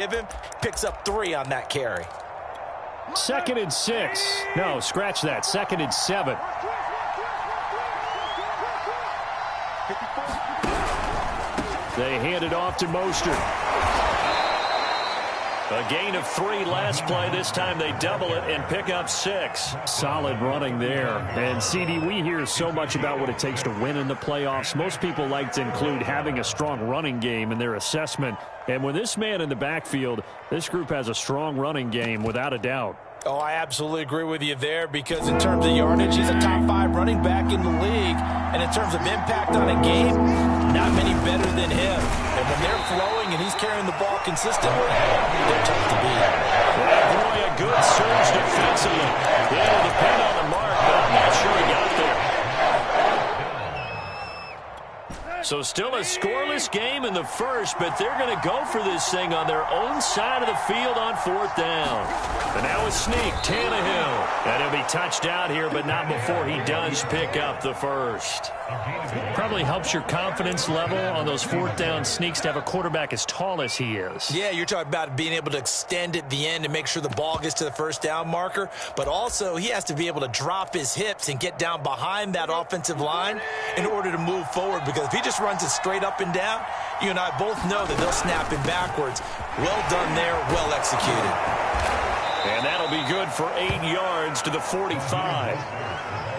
give him, picks up 3 on that carry. 2nd and 6. No, scratch that. 2nd and 7. They hand it off to Mostert. A gain of 3 last play. This time they double it and pick up 6. Solid running there. And, CD, we hear so much about what it takes to win in the playoffs. Most people like to include having a strong running game in their assessment. And when this man in the backfield, this group has a strong running game without a doubt. Oh, I absolutely agree with you there, because in terms of yardage, he's a top 5 running back in the league. And in terms of impact on a game, not many better than him. And when they're flowing and he's carrying the ball consistently, they're tough to beat. Yeah, boy, a good surge defensively. It'll depend on the mark, but I'm not sure he got there. So still a scoreless game in the first, but they're going to go for this thing on their own side of the field on 4th down. And now a sneak, Tannehill. And he'll be touched out here, but not before he does pick up the first. Probably helps your confidence level on those 4th down sneaks to have a quarterback as tall as he is. Yeah, you're talking about being able to extend at the end and make sure the ball gets to the 1st down marker. But also, he has to be able to drop his hips and get down behind that offensive line in order to move forward. Because if he just runs it straight up and down, you and I both know that they'll snap him backwards. Well done there, well executed. And that'll be good for 8 yards to the 45.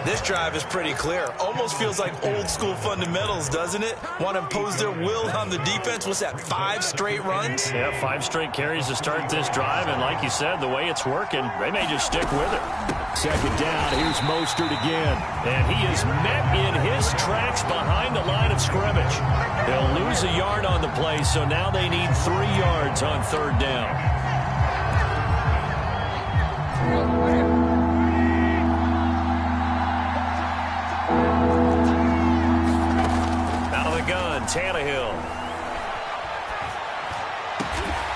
This drive is pretty clear. Almost feels like old school fundamentals, doesn't it? Want to impose their will on the defense. What's that, 5 straight runs? Yeah, 5 straight carries to start this drive. And like you said, the way it's working, they may just stick with it. 2nd down, here's Mostert again. And he is met in his tracks behind the line of scrimmage. They'll lose a yard on the play, so now they need 3 yards on 3rd down. Tannehill.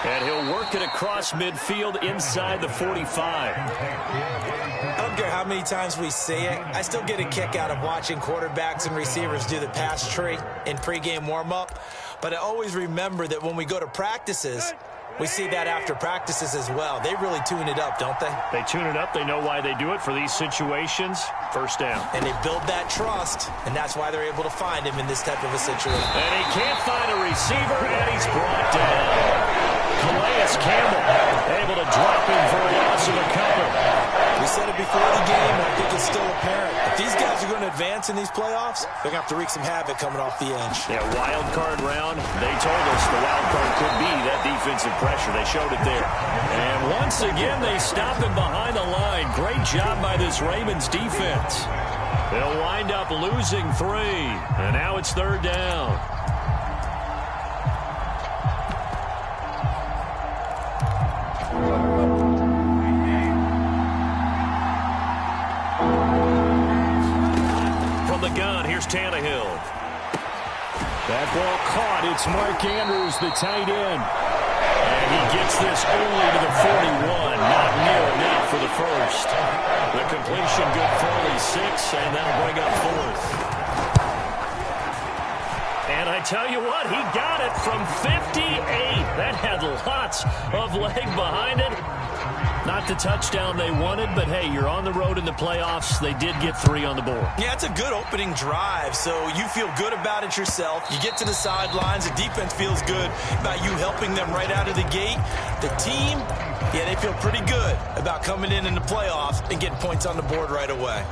And he'll work it across midfield inside the 45. I don't care how many times we say it, I still get a kick out of watching quarterbacks and receivers do the pass tree in pregame warm-up. But I always remember that when we go to practices, we see that after practices as well. They really tune it up, don't they? They tune it up. They know why they do it for these situations. 1st down. And they build that trust, and that's why they're able to find him in this type of a situation. And he can't find a receiver, and he's brought down. Calais Campbell able to drop him for a loss of a couple. We said it before the game, and I think it's still apparent. If these guys are going to advance in these playoffs, they're going to have to wreak some havoc coming off the edge. Yeah, wild card round. They told us the wild card could be that defensive pressure. They showed it there. And once again, they stop him behind the line. Great job by this Ravens defense. They'll wind up losing 3. And now it's 3rd down. From the gun, here's Tannehill. That ball caught. It's Mark Andrews, the tight end. And he gets this only to the 41. Not near enough for the first. The completion good for only 6, and that'll bring up 4th. And I tell you what, he got it from 58. That had lots of leg behind it. Not the touchdown they wanted, but hey, you're on the road in the playoffs. They did get 3 on the board. Yeah, it's a good opening drive, so you feel good about it yourself. You get to the sidelines, the defense feels good about you helping them right out of the gate. The team, yeah, they feel pretty good about coming in the playoffs and getting points on the board right away.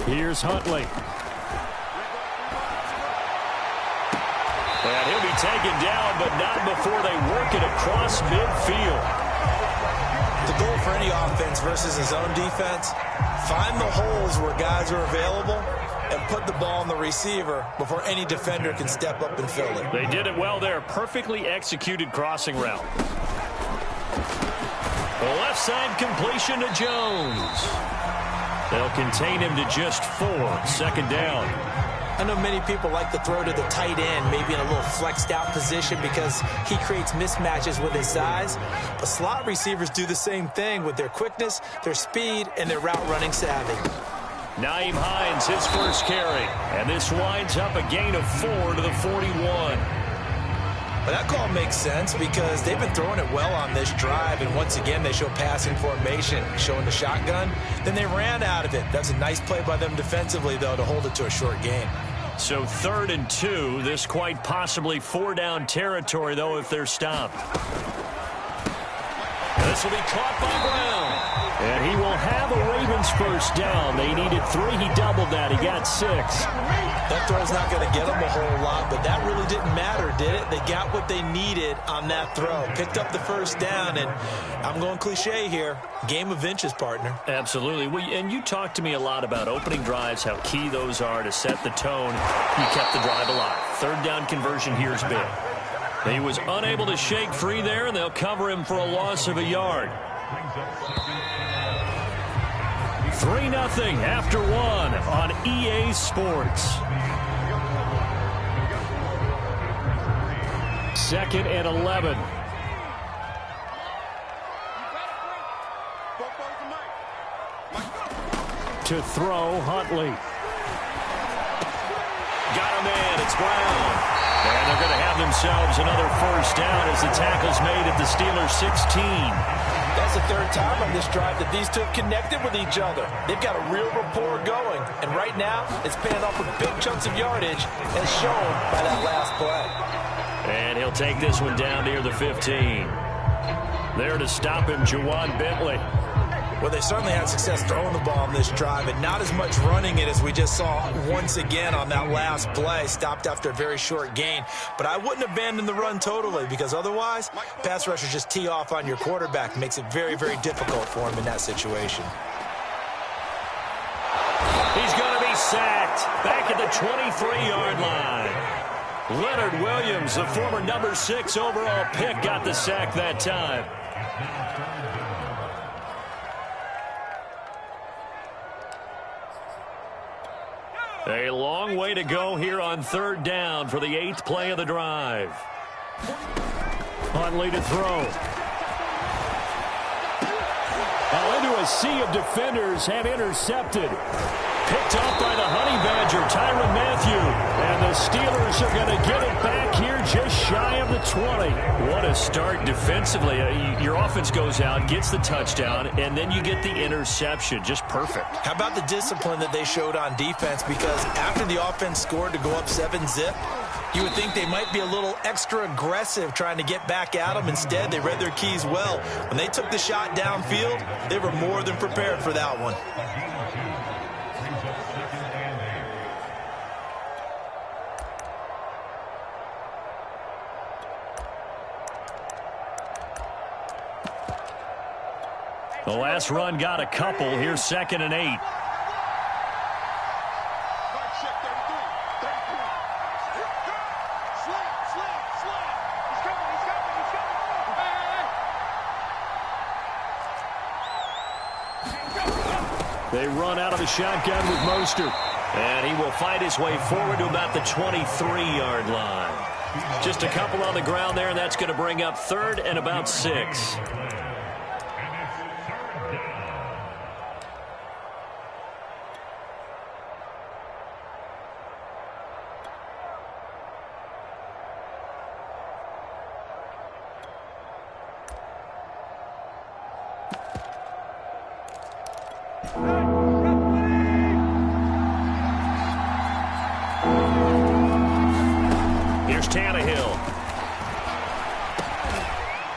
Here's Huntley. And he'll be taken down, but not before they work it across midfield. The goal for any offense versus his own defense, find the holes where guys are available and put the ball on the receiver before any defender can step up and fill it. They did it well there. Perfectly executed crossing route. The left side completion to Jones. They'll contain him to just 4. 2nd down. I know many people like to throw to the tight end, maybe in a little flexed out position because he creates mismatches with his size. But slot receivers do the same thing with their quickness, their speed, and their route running savvy. Nyheim Hines, his first carry. And this winds up a gain of 4 to the 41. But that call makes sense because they've been throwing it well on this drive, and once again they show passing formation, showing the shotgun. Then they ran out of it. That's a nice play by them defensively, though, to hold it to a short gain. So 3rd and 2, this quite possibly 4-down territory, though, if they're stopped. This will be caught by Brown. And he will have a Ravens first down. They needed 3. He doubled that. He got 6. That throw's not going to get them a whole lot, but that really didn't matter, did it? They got what they needed on that throw. Picked up the first down, and I'm going cliche here. Game of inches, partner. Absolutely. And you talked to me a lot about opening drives, how key those are to set the tone. He kept the drive alive. 3rd down conversion here is big. He was unable to shake free there, and they'll cover him for a loss of a yard. 3-0 after 1 on EA Sports. 2nd and 11. To throw, Huntley. Got a man, it's Brown. And they're going to have themselves another first down as the tackle's made at the Steelers' 16. That's the 3rd time on this drive that these two have connected with each other. They've got a real rapport going. And right now, it's paying off with big chunks of yardage, as shown by that last play. And he'll take this one down near the 15. There to stop him, Juwan Bentley. Well, they certainly had success throwing the ball on this drive, and not as much running it as we just saw once again on that last play. Stopped after a very short gain. But I wouldn't abandon the run totally, because otherwise, pass rushers just tee off on your quarterback. Makes it very, very difficult for him in that situation. He's going to be sacked back at the 23-yard line. Leonard Williams, the former number 6 overall pick, got the sack that time. A long way to go here on 3rd down for the 8th play of the drive. Huntley to throw. Now into a sea of defenders, have intercepted. Picked up by the Honey Badger, Tyrann Mathieu. And the Steelers are going to get it back here just shy of the 20. What a start defensively. Your offense goes out, gets the touchdown, and then you get the interception. Just perfect. How about the discipline that they showed on defense? Because after the offense scored to go up 7-zip, you would think they might be a little extra aggressive trying to get back at them. Instead, they read their keys well. When they took the shot downfield, they were more than prepared for that one. The last run got a couple. Here's 2nd and 8. They run out of the shotgun with Mostert. And he will fight his way forward to about the 23-yard line. Just a couple on the ground there, and that's going to bring up 3rd and about 6. Here's Tannehill.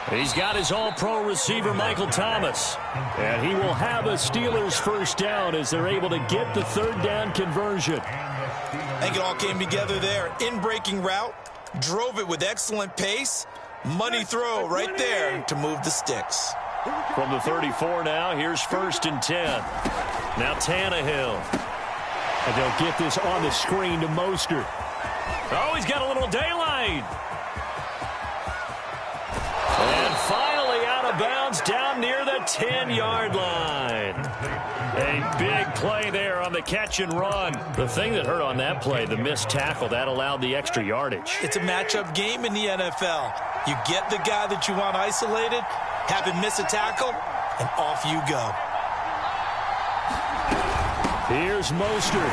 He's got his all-pro receiver, Michael Thomas. And he will have a Steelers first down as they're able to get the 3rd down conversion. I think it all came together there. In-breaking route, drove it with excellent pace. Money throw right there to move the sticks. From the 34 now, here's 1st and 10. Now Tannehill. And they'll get this on the screen to Mostert. Oh, he's got a little daylight. And finally out of bounds down near the 10-yard line. A big play there on the catch and run. The thing that hurt on that play, the missed tackle, that allowed the extra yardage. It's a matchup game in the NFL. You get the guy that you want isolated, have him miss a tackle, and off you go. Here's Mostert.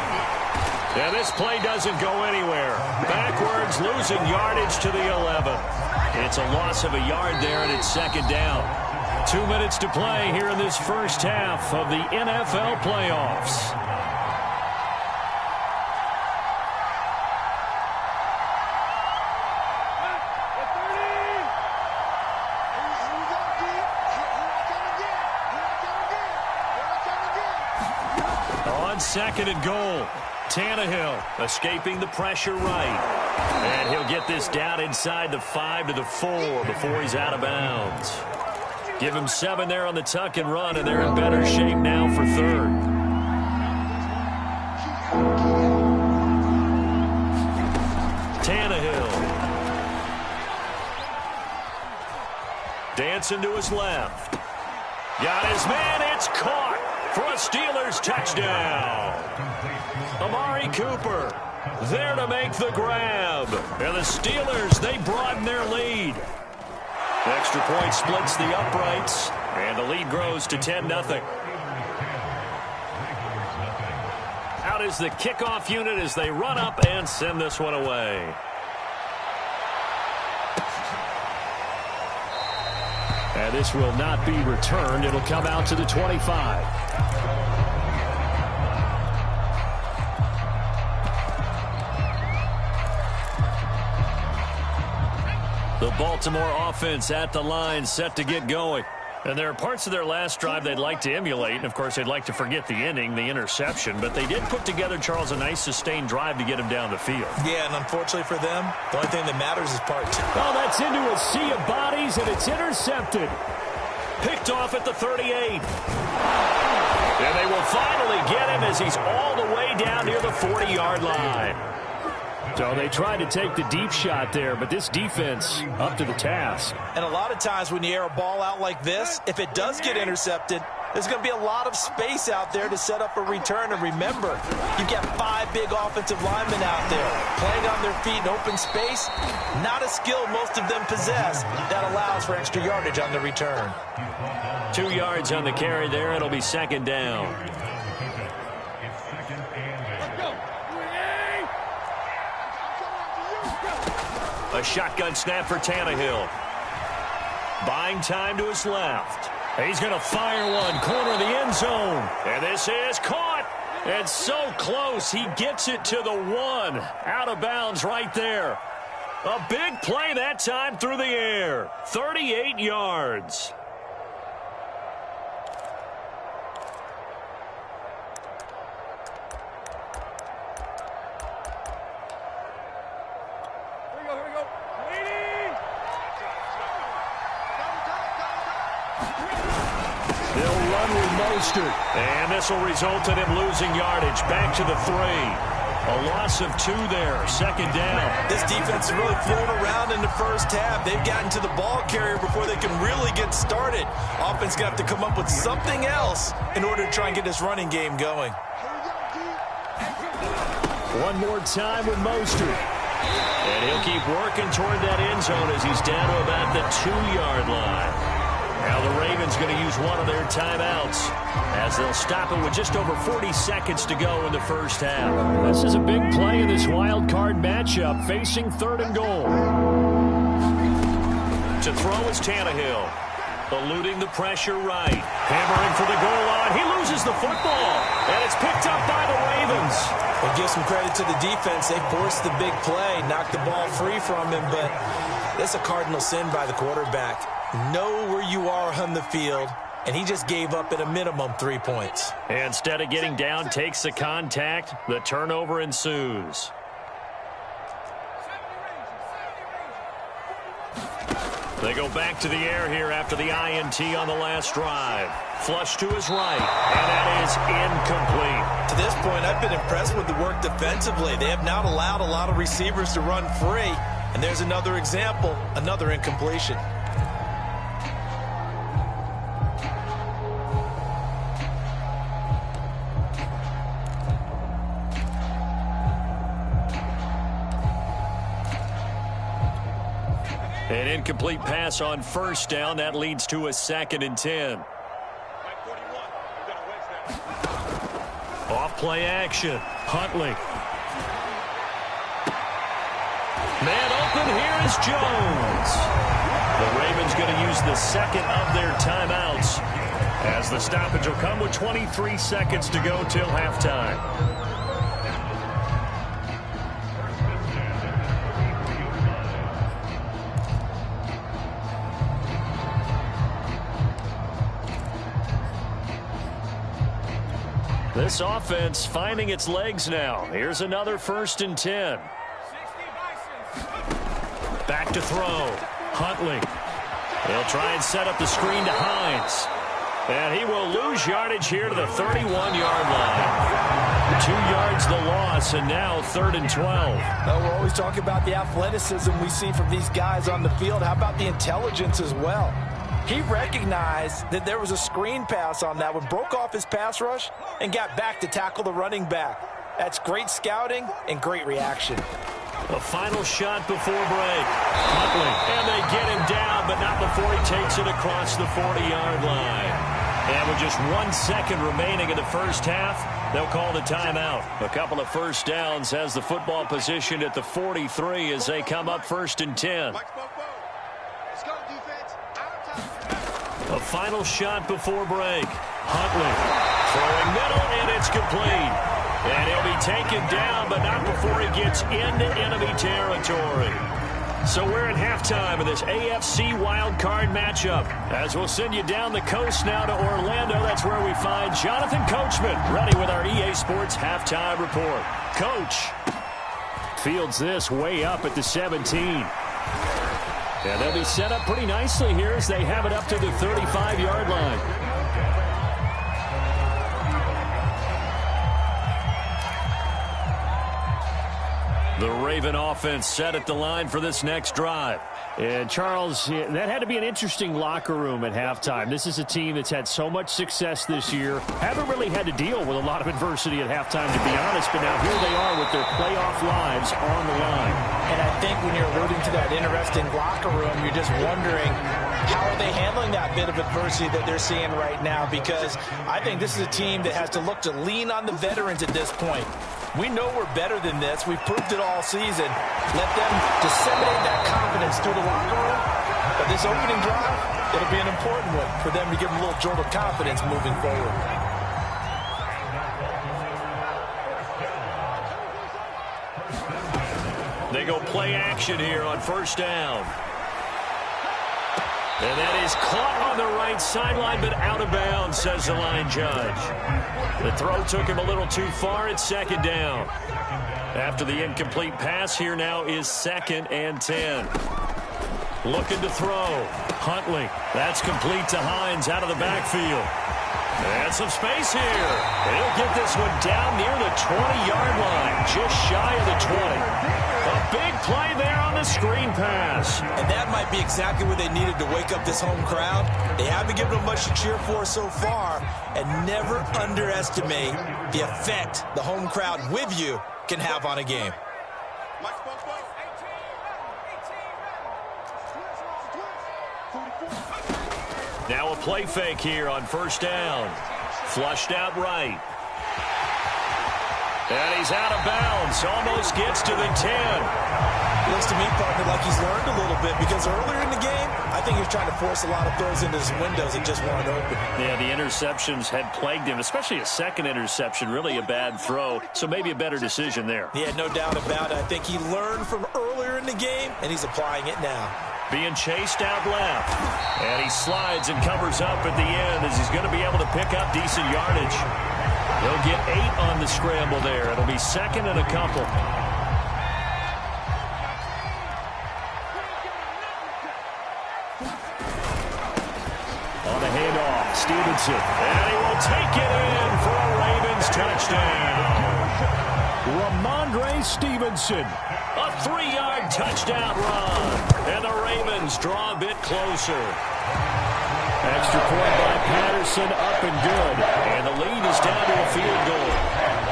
And this play doesn't go anywhere. Backwards, losing yardage to the 11. It's a loss of a yard there, and it's second down. 2 minutes to play here in this first half of the NFL playoffs. On second and goal, Tannehill escaping the pressure right. And he'll get this down inside the 5 to the 4 before he's out of bounds. Give him 7 there on the tuck and run, and they're in better shape now for third. Tannehill. Dancing to his left. Got his man, it's caught for a Steelers touchdown. Amari Cooper there to make the grab. And the Steelers, they broaden their lead. Extra point splits the uprights, and the lead grows to 10-0. Out is the kickoff unit as they run up and send this one away. And this will not be returned. It'll come out to the 25. The Baltimore offense at the line, set to get going. And there are parts of their last drive they'd like to emulate. And, of course, they'd like to forget the inning, the interception. But they did put together, Charles, a nice sustained drive to get him down the field. Yeah, and unfortunately for them, the only thing that matters is part 2. Oh, that's into a sea of bodies, and it's intercepted. Picked off at the 38. And they will finally get him as he's all the way down near the 40-yard line. So they tried to take the deep shot there, but this defense up to the task. And a lot of times when you air a ball out like this, if it does get intercepted, there's going to be a lot of space out there to set up a return. And remember, you've got 5 big offensive linemen out there playing on their feet in open space. Not a skill most of them possess that allows for extra yardage on the return. 2 yards on the carry there. It'll be second down. A shotgun snap for Tannehill. Buying time to his left. He's going to fire one, corner of the end zone. And this is caught. And so close, he gets it to the 1. Out of bounds right there. A big play that time through the air. 38 yards. And this will result in him losing yardage. Back to the 3. A loss of 2 there. Second down. This defense is really flown around in the first half. They've gotten to the ball carrier before they can really get started. Offense going to have to come up with something else in order to try and get this running game going. One more time with Mostert. And he'll keep working toward that end zone as he's down to about the 2-yard line. Now the Ravens going to use one of their timeouts as they'll stop it with just over 40 seconds to go in the first half. This is a big play in this wild card matchup, facing 3rd and goal. To throw is Tannehill, eluding the pressure right. Hammering for the goal line. He loses the football, and it's picked up by the Ravens. We'll give some credit to the defense. They forced the big play, knocked the ball free from him, but that's a cardinal sin by the quarterback. Know where you are on the field, and he just gave up at a minimum 3 points. Instead of getting down, takes the contact. The turnover ensues. They go back to the air here after the INT on the last drive. Flush to his right, and that is incomplete. To this point, I've been impressed with the work defensively. They have not allowed a lot of receivers to run free, and there's another example, another incompletion. An incomplete pass on first down. That leads to a 2nd and 10. Off play action. Huntley. Man open. Here is Jones. The Ravens going to use the second of their timeouts, as the stoppage will come with 23 seconds to go till halftime. This offense finding its legs now. Here's another 1st and 10. Back to throw. Huntley. He'll try and set up the screen to Hines. And he will lose yardage here to the 31-yard line. 2 yards the loss, and now 3rd and 12. Well, we're always talking about the athleticism we see from these guys on the field. How about the intelligence as well? He recognized that there was a screen pass on that one, broke off his pass rush, and got back to tackle the running back. That's great scouting and great reaction. A final shot before break. Huntley. And they get him down, but not before he takes it across the 40-yard line. And with just 1 second remaining in the first half, they'll call the timeout. A couple of first downs has the football position at the 43 as they come up 1st and 10. A final shot before break. Huntley throwing middle, and it's complete. And he'll be taken down, but not before he gets into enemy territory. So we're at halftime of this AFC wildcard matchup. As we'll send you down the coast now to Orlando, that's where we find Jonathan Coachman, ready with our EA Sports halftime report. Coach fields this way up at the 17. And they'll be set up pretty nicely here as they have it up to the 35-yard line. The Raven offense set at the line for this next drive. And, Charles, that had to be an interesting locker room at halftime. This is a team that's had so much success this year. Haven't really had to deal with a lot of adversity at halftime, to be honest. But now here they are with their playoff lives on the line. And I think when you're alluding to that interesting locker room, you're just wondering, how are they handling that bit of adversity that they're seeing right now? Because I think this is a team that has to look to lean on the veterans at this point. We know we're better than this. We've proved it all season. Let them disseminate that confidence through the locker room. But this opening drive, it'll be an important one for them to give them a little jolt of confidence moving forward. They go play action here on first down. And that is caught on the right sideline, but out of bounds, says the line judge. The throw took him a little too far. It's 2nd down. After the incomplete pass, here now is 2nd and 10. Looking to throw. Huntley. That's complete to Hines out of the backfield. And some space here. And he'll get this one down near the 20-yard line, just shy of the 20. A big play there on the screen pass. And that might be exactly what they needed to wake up this home crowd. They haven't given them much to cheer for so far. And never underestimate the effect the home crowd with you can have on a game. Now a play fake here on first down. Flushed out right. And he's out of bounds. Almost gets to the 10. Looks to me, partner, like he's learned a little bit, because earlier in the game, I think he was trying to force a lot of throws into his windows that just weren't open. Yeah, the interceptions had plagued him, especially a second interception, really a bad throw. So maybe a better decision there. Yeah, no doubt about it. I think he learned from earlier in the game, and he's applying it now. Being chased out left. And he slides and covers up at the end as he's going to be able to pick up decent yardage. They'll get 8 on the scramble there. It'll be 2nd and a couple. On the handoff, Stevenson. And he will take it in for a Ravens touchdown. Ramondre Stevenson. A 3-yard touchdown run. And the Ravens draw a bit closer. Extra point by Patterson, up and good. And the lead is down to a field goal.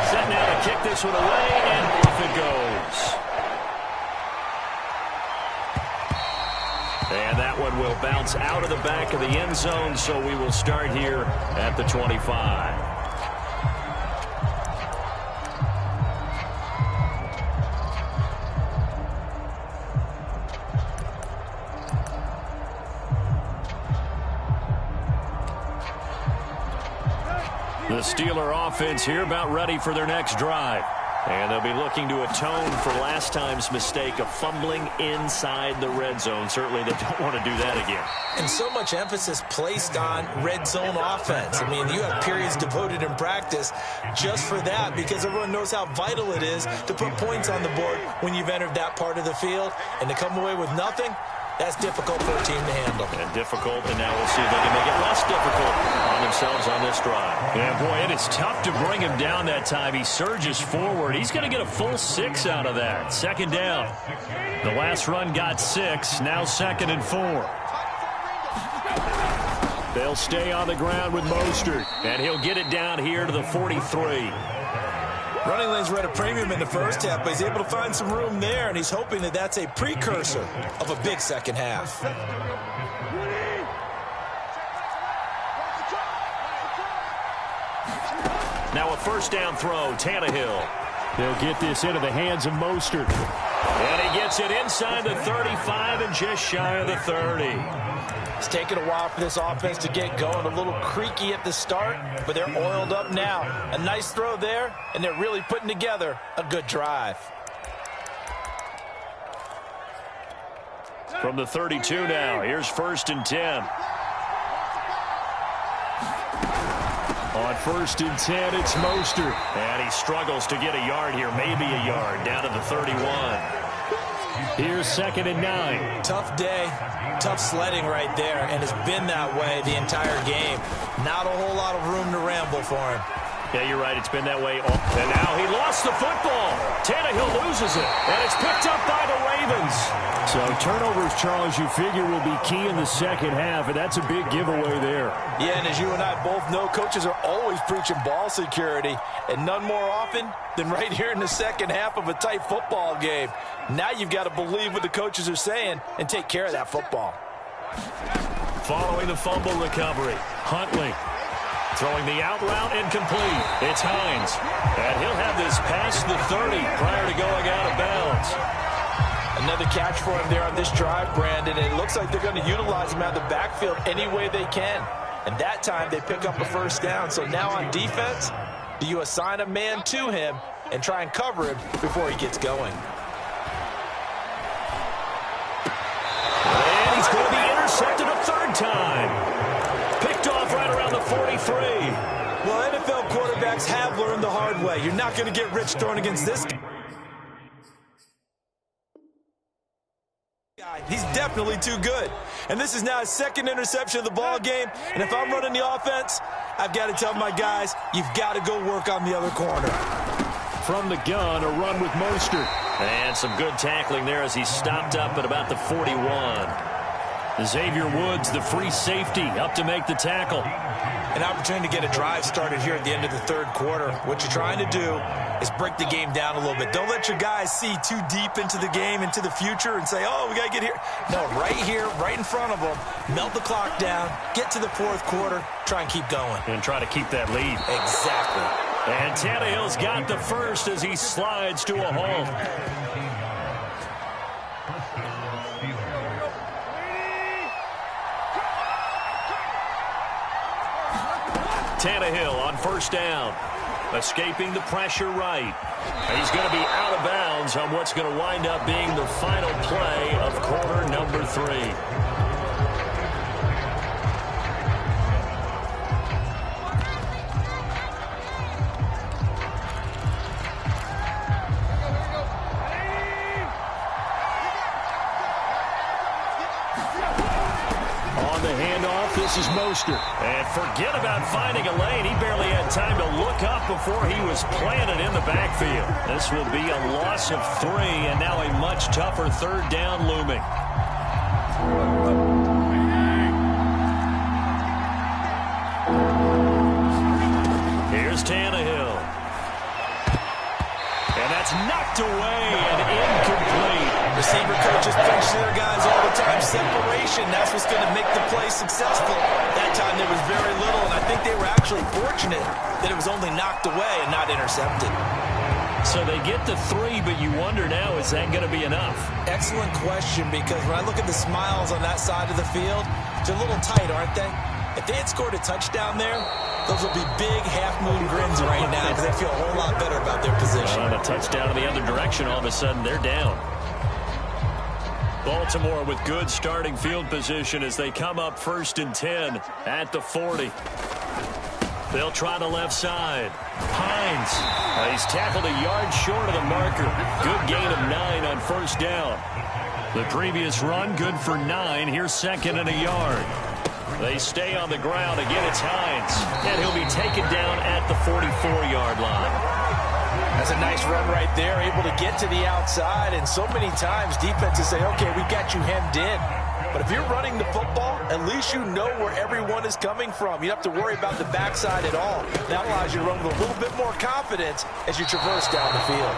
Set now to kick this one away, and off it goes. one will bounce out of the back of the end zone, so we will start here at the 25. The Steeler offense here about ready for their next drive. And they'll be looking to atone for last time's mistake of fumbling inside the red zone. Certainly they don't want to do that again. And so much emphasis placed on red zone offense. I mean, you have periods devoted in practice just for that because everyone knows how vital it is to put points on the board when you've entered that part of the field. And to come away with nothing, that's difficult for a team to handle. And difficult, and now we'll see if they can make it less difficult on themselves on this drive. Yeah, boy, it is tough to bring him down that time. He surges forward. He's going to get a full 6 out of that. Second down. The last run got 6. Now 2nd and 4. They'll stay on the ground with Mostert, and he'll get it down here to the 43. Running lanes were at a premium in the first half, but he's able to find some room there, and he's hoping that that's a precursor of a big second half. Now a first down throw, Tannehill. They'll get this into the hands of Mostert. And he gets it inside the 35 and just shy of the 30. It's taken a while for this offense to get going. A little creaky at the start, but they're oiled up now. A nice throw there, and they're really putting together a good drive. From the 32 now, here's 1st and 10. On 1st and 10, it's Mostert. And he struggles to get a yard here, maybe a yard, down to the 31. Here's 2nd and 9. Tough day, tough sledding right there, and it's been that way the entire game. Not a whole lot of room to ramble for him. Yeah, you're right. It's been that way. And now he lost the football. Tannehill loses it, and it's picked up by the Ravens. So turnovers, Charles, you figure will be key in the second half, and that's a big giveaway there. Yeah, and as you and I both know, coaches are always preaching ball security, and none more often than right here in the second half of a tight football game. Now you've got to believe what the coaches are saying and take care of that football. Following the fumble recovery, Huntley throwing the out route incomplete. It's Hines, and he'll have this past the 30 prior to going out of bounds. Another catch for him there on this drive, Brandon, and it looks like they're going to utilize him out of the backfield any way they can. And that time they pick up a first down. So now on defense, do you assign a man to him and try and cover him before he gets going? And he's going to be intercepted a 3rd time. Picked off right around the 43. Well, NFL quarterbacks have learned the hard way. You're not going to get rich throwing against this guy. He's definitely too good. And this is now his 2nd interception of the ball game. And if I'm running the offense, I've got to tell my guys, you've got to go work on the other corner. From the gun, a run with Mostert. And some good tackling there as he stopped up at about the 41. Xavier Woods, the free safety, up to make the tackle. An opportunity to get a drive started here at the end of the 3rd quarter. What you're trying to do is break the game down a little bit. Don't let your guys see too deep into the game, into the future, and say, oh, we got to get here. No, right here, right in front of them, melt the clock down, get to the 4th quarter, try and keep going. And try to keep that lead. Exactly. And Tannehill's got the first as he slides to a halt. Tannehill on 1st down. Escaping the pressure right. He's going to be out of bounds on what's going to wind up being the final play of quarter number 3. This is Mostert. And forget about finding a lane. He barely had time to look up before he was planted in the backfield. This will be a loss of 3, and now a much tougher 3rd down looming. Here's Tannehill. And that's knocked away and incomplete. Receiver coaches preach to their guys all the time. Separation, that's what's going to make the play successful. That time there was very little, and I think they were actually fortunate that it was only knocked away and not intercepted. So they get the 3, but you wonder now, is that going to be enough? Excellent question, because when I look at the smiles on that side of the field, they're a little tight, aren't they? If they had scored a touchdown there, those will be big half-moon grins right now because they feel a whole lot better about their position. And a touchdown in the other direction, all of a sudden they're down. Baltimore with good starting field position as they come up 1st and 10 at the 40. They'll try the left side. Hines. He's tackled a yard short of the marker. Good gain of 9 on 1st down. The previous run, good for 9. Here's 2nd and a yard. They stay on the ground. Again, it's Hines. And he'll be taken down at the 44-yard line. That's a nice run right there, able to get to the outside. And so many times defenses say, okay, we got you hemmed in. But if you're running the football, at least you know where everyone is coming from. You don't have to worry about the backside at all. That allows you to run with a little bit more confidence as you traverse down the field.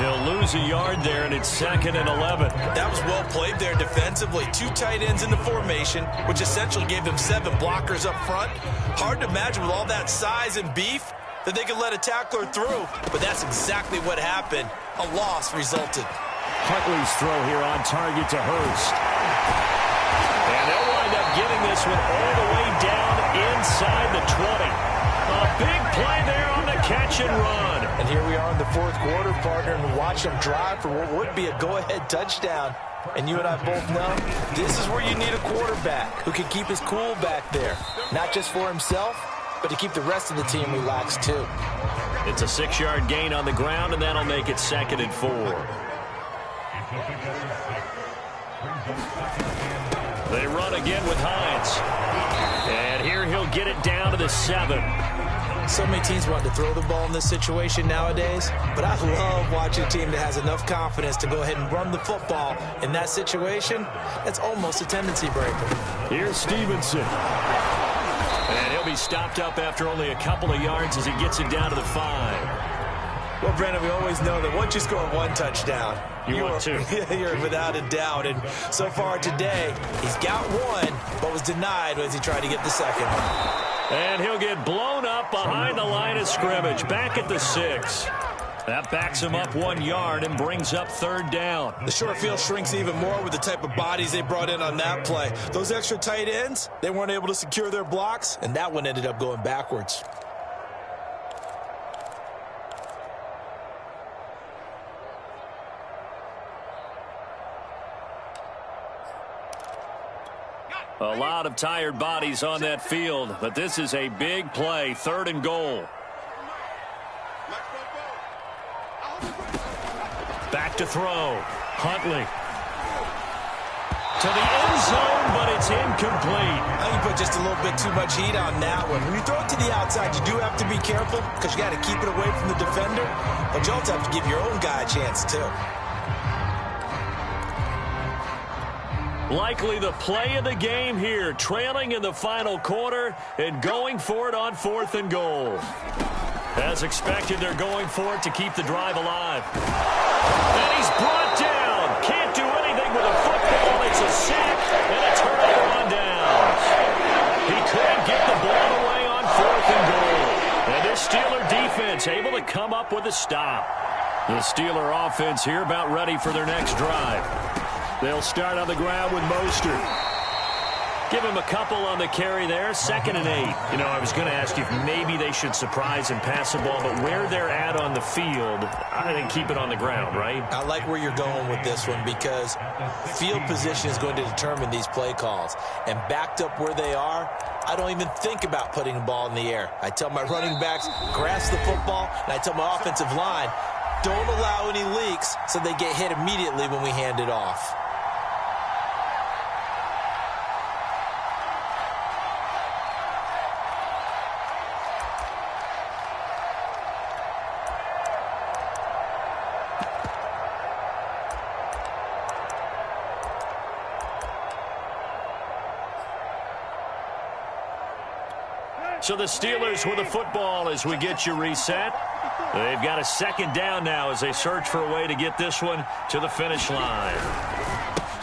He'll lose a yard there, and it's 2nd and 11. That was well played there defensively. 2 tight ends in the formation, which essentially gave them 7 blockers up front. Hard to imagine with all that size and beef that they could let a tackler through. But that's exactly what happened. A loss resulted. Huntley's throw here on target to Hurst. And they'll wind up getting this one all the way down inside the 20. A big play there on the catch and run. And here we are in the 4th quarter, partner, and watch them drive for what would be a go-ahead touchdown. And you and I both know this is where you need a quarterback who can keep his cool back there. Not just for himself, but to keep the rest of the team relaxed too. It's a 6-yard gain on the ground, and that'll make it 2nd and 4. They run again with Hines. And here he'll get it down to the 7. So many teams want to throw the ball in this situation nowadays, but I love watching a team that has enough confidence to go ahead and run the football in that situation. That's almost a tendency breaker. Here's Stevenson. And he'll be stopped up after only a couple of yards as he gets it down to the 5. Well, Brandon, we always know that once you score 1 touchdown, you're without a doubt. And so far today, he's got 1, but was denied as he tried to get the 2nd one. And he'll get blown up behind the line of scrimmage, back at the 6. That backs him up 1 yard and brings up 3rd down. The short field shrinks even more with the type of bodies they brought in on that play. Those extra tight ends, they weren't able to secure their blocks, and that one ended up going backwards. A lot of tired bodies on that field, but this is a big play, 3rd and goal. Back to throw. Huntley. To the end zone, but it's incomplete. I think you put just a little bit too much heat on that one. When you throw it to the outside, you do have to be careful because you got to keep it away from the defender, but you also have to give your own guy a chance too. Likely the play of the game here, trailing in the final quarter and going for it on 4th and goal. As expected, they're going for it to keep the drive alive. And he's brought down. Can't do anything with a football. It's a sack and a turnover on downs. He couldn't get the ball away on 4th and goal. And this Steeler defense able to come up with a stop. The Steeler offense here about ready for their next drive. They'll start on the ground with Mostert. Give him a couple on the carry there, 2nd and 8. You know, I was going to ask you if maybe they should surprise and pass the ball, but where they're at on the field, I think keep it on the ground, right? I like where you're going with this one because field position is going to determine these play calls. And backed up where they are, I don't even think about putting the ball in the air. I tell my running backs, grasp the football, and I tell my offensive line, don't allow any leaks so they get hit immediately when we hand it off. So the Steelers with the football as we get you reset. They've got a second down now as they search for a way to get this one to the finish line.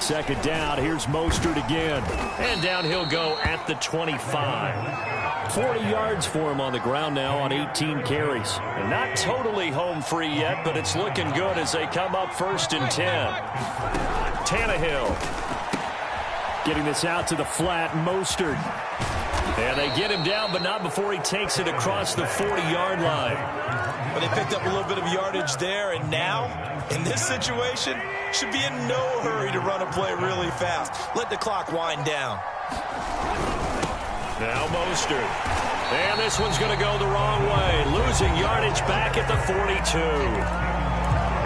Second down, here's Mostert again. And down he'll go at the 25. 40 yards for him on the ground now on 18 carries. And not totally home free yet, but it's looking good as they come up 1st and 10. Tannehill. Getting this out to the flat, Mostert. And they get him down, but not before he takes it across the 40-yard line. But they picked up a little bit of yardage there, and now, in this situation, should be in no hurry to run a play really fast. Let the clock wind down. Now Mostert. And this one's going to go the wrong way, losing yardage back at the 42.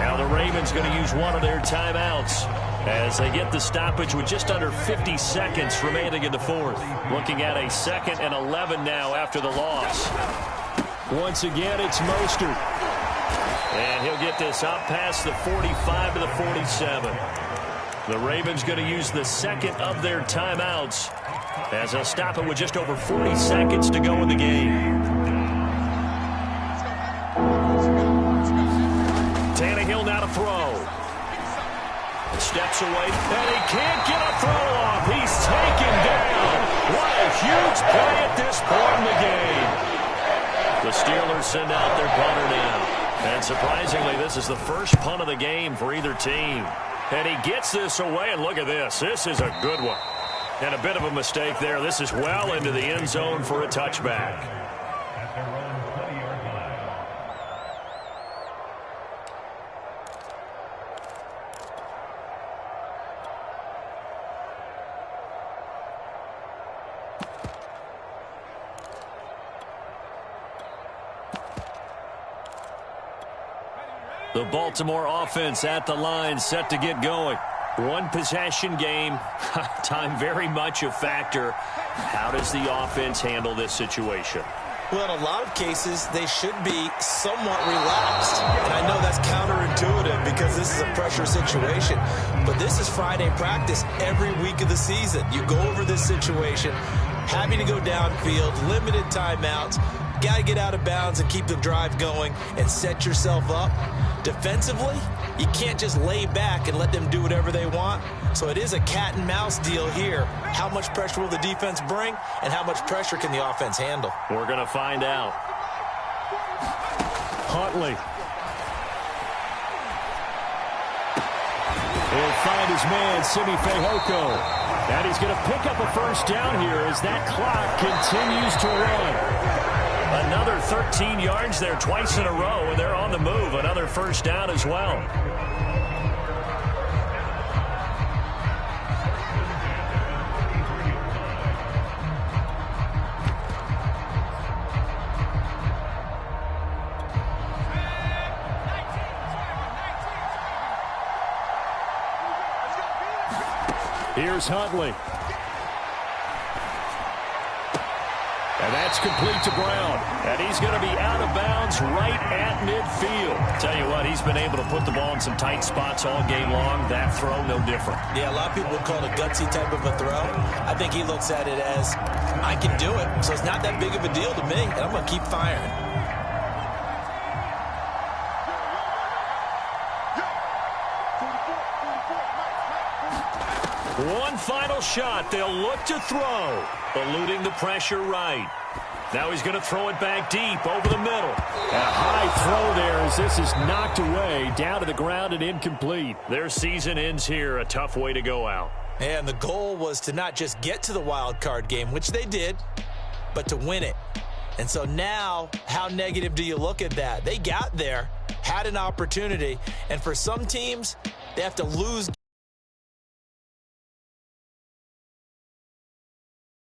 Now the Ravens going to use one of their timeouts as they get the stoppage with just under 50 seconds remaining in the fourth. Looking at a 2nd and 11 now after the loss. Once again, it's Mostert. And he'll get this up past the 45 to the 47. The Ravens going to use the 2nd of their timeouts as they'll stop it with just over 40 seconds to go in the game. Tannehill now to throw. Steps away, and he can't get a throw off. He's taken down. What a huge play at this point in the game. The Steelers send out their punter now. And surprisingly, this is the first punt of the game for either team. And he gets this away, and look at this. This is a good one. And a bit of a mistake there. This is well into the end zone for a touchback. The Baltimore offense at the line, set to get going. One possession game, time very much a factor. How does the offense handle this situation? Well, in a lot of cases, they should be somewhat relaxed. And I know that's counterintuitive because this is a pressure situation. But this is Friday practice every week of the season. You go over this situation, happy to go downfield, limited timeouts. Got to get out of bounds and keep the drive going and set yourself up. Defensively, you can't just lay back and let them do whatever they want. So it is a cat and mouse deal here. How much pressure will the defense bring, and how much pressure can the offense handle? We're going to find out. Huntley. He'll find his man, Simi Fehoko. And he's going to pick up a first down here as that clock continues to run. Another 13 yards there twice in a row, and they're on the move. Another first down as well. Here's Huntley. And that's complete to Brown. And he's going to be out of bounds right at midfield. Tell you what, he's been able to put the ball in some tight spots all game long. That throw, no different. Yeah, a lot of people would call it a gutsy type of a throw. I think he looks at it as, I can do it, so it's not that big of a deal to me, and I'm going to keep firing. One final shot. They'll look to throw. Eluding the pressure right. Now he's going to throw it back deep over the middle. A high throw there as this is knocked away, down to the ground and incomplete. Their season ends here. A tough way to go out. And the goal was to not just get to the wild card game, which they did, but to win it. And so now, how negative do you look at that? They got there, had an opportunity, and for some teams, they have to lose